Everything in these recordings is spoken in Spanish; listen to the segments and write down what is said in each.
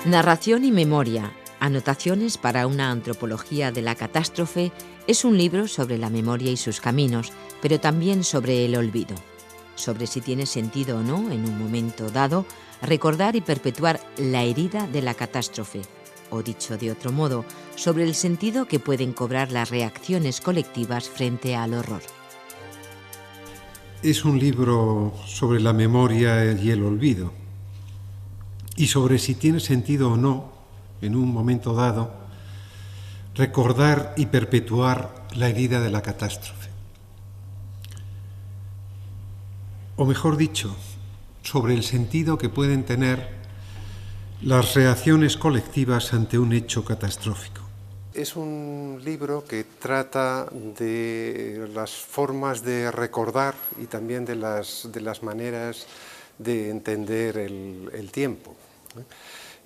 Narración y memoria, anotaciones para una antropología de la catástrofe, es un libro sobre la memoria y sus caminos, pero también sobre el olvido, sobre si tiene sentido o no, en un momento dado, recordar y perpetuar la herida de la catástrofe, o dicho de otro modo, sobre el sentido que pueden cobrar las reacciones colectivas frente al horror. Es un libro sobre la memoria y el olvido, y sobre si tiene sentido o no, en un momento dado, recordar y perpetuar la herida de la catástrofe. O mejor dicho, sobre el sentido que pueden tener las reacciones colectivas ante un hecho catastrófico. Es un libro que trata de las formas de recordar y también de las maneras de entender el tiempo.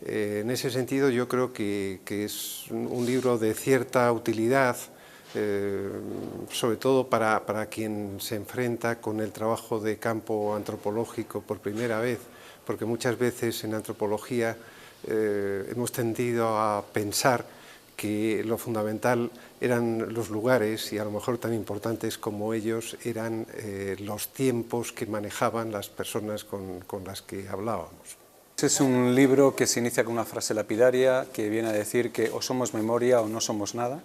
En ese sentido yo creo que es un libro de cierta utilidad, sobre todo para quien se enfrenta con el trabajo de campo antropológico por primera vez, porque muchas veces en antropología hemos tendido a pensar que lo fundamental eran los lugares y a lo mejor tan importantes como ellos eran los tiempos que manejaban las personas con las que hablábamos. Es un libro que se inicia con una frase lapidaria que viene a decir que o somos memoria o no somos nada.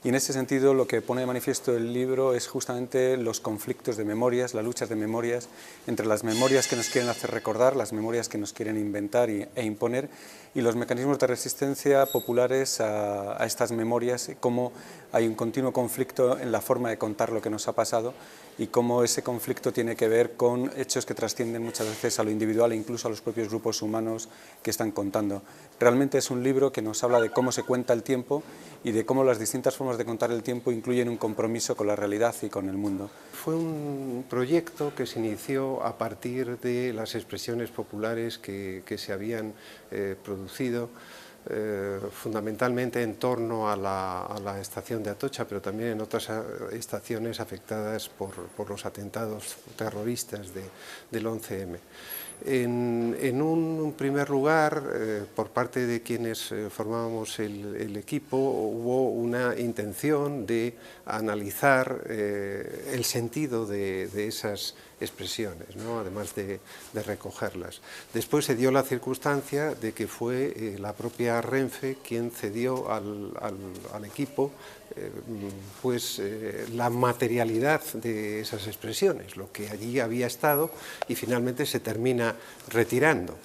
Y en ese sentido lo que pone de manifiesto el libro es justamente los conflictos de memorias, las luchas de memorias, entre las memorias que nos quieren hacer recordar, las memorias que nos quieren inventar e imponer, y los mecanismos de resistencia populares a estas memorias, cómo hay un continuo conflicto en la forma de contar lo que nos ha pasado y cómo ese conflicto tiene que ver con hechos que trascienden muchas veces a lo individual e incluso a los propios grupos humanos que están contando. Realmente es un libro que nos habla de cómo se cuenta el tiempo y de cómo las distintas formas de contar el tiempo incluyen un compromiso con la realidad y con el mundo. Fue un proyecto que se inició a partir de las expresiones populares que se habían producido fundamentalmente en torno a la estación de Atocha, pero también en otras estaciones afectadas por los atentados terroristas del 11M. En un primer lugar, por parte de quienes formábamos el equipo, hubo una intención de analizar el sentido de esas expresiones, ¿no? Además de recogerlas. Después se dio la circunstancia de que fue la propia Renfe quien cedió al equipo la materialidad de esas expresiones, lo que allí había estado y finalmente se termina retirando,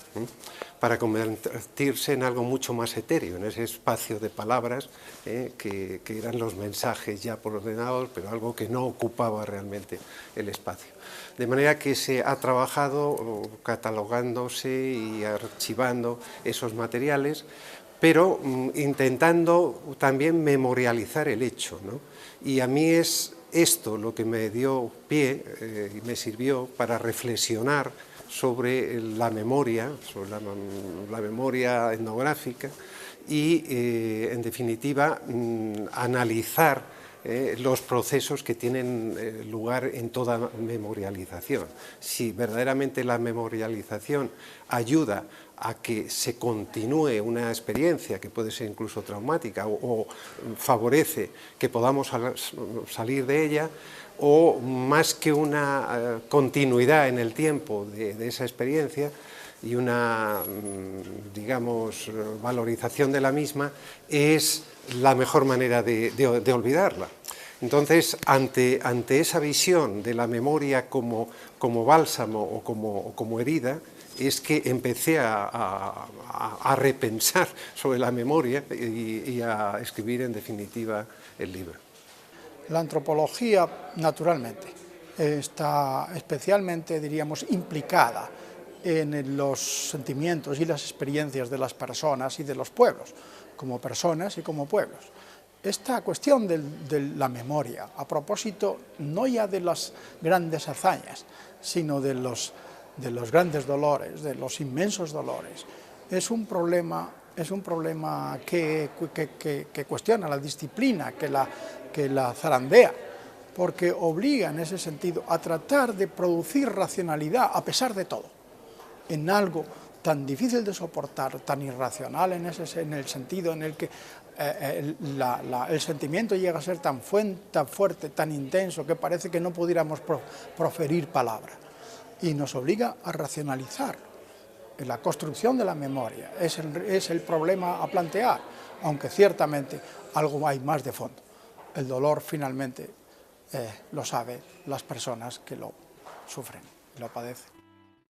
para convertirse en algo mucho más etéreo, en ese espacio de palabras que eran los mensajes ya por ordenador, pero algo que no ocupaba realmente el espacio. De manera que se ha trabajado catalogándose y archivando esos materiales, pero intentando también memorializar el hecho, ¿no? Y a mí es esto lo que me dio pie y me sirvió para reflexionar sobre la memoria, sobre la memoria etnográfica y, en definitiva, analizar los procesos que tienen lugar en toda memorialización. Si verdaderamente la memorialización ayuda a que se continúe una experiencia que puede ser incluso traumática o favorece que podamos salir de ella, o más que una continuidad en el tiempo de esa experiencia y una, digamos, valorización de la misma, es la mejor manera de olvidarla. Entonces, ante esa visión de la memoria como bálsamo o como herida, es que empecé a repensar sobre la memoria y a escribir, en definitiva, el libro. La antropología, naturalmente, está especialmente, diríamos, implicada en los sentimientos y las experiencias de las personas y de los pueblos, como personas y como pueblos. Esta cuestión de la memoria, a propósito no ya de las grandes hazañas, sino de los grandes dolores, de los inmensos dolores, es un problema que cuestiona la disciplina, que la zarandea, porque obliga en ese sentido a tratar de producir racionalidad a pesar de todo, en algo tan difícil de soportar, tan irracional en el sentido en el que el sentimiento llega a ser tan fuerte, tan intenso, que parece que no pudiéramos proferir palabra. Y nos obliga a racionalizar. La construcción de la memoria es el problema a plantear, aunque ciertamente algo hay más de fondo. El dolor finalmente lo saben las personas que lo sufren, lo padecen.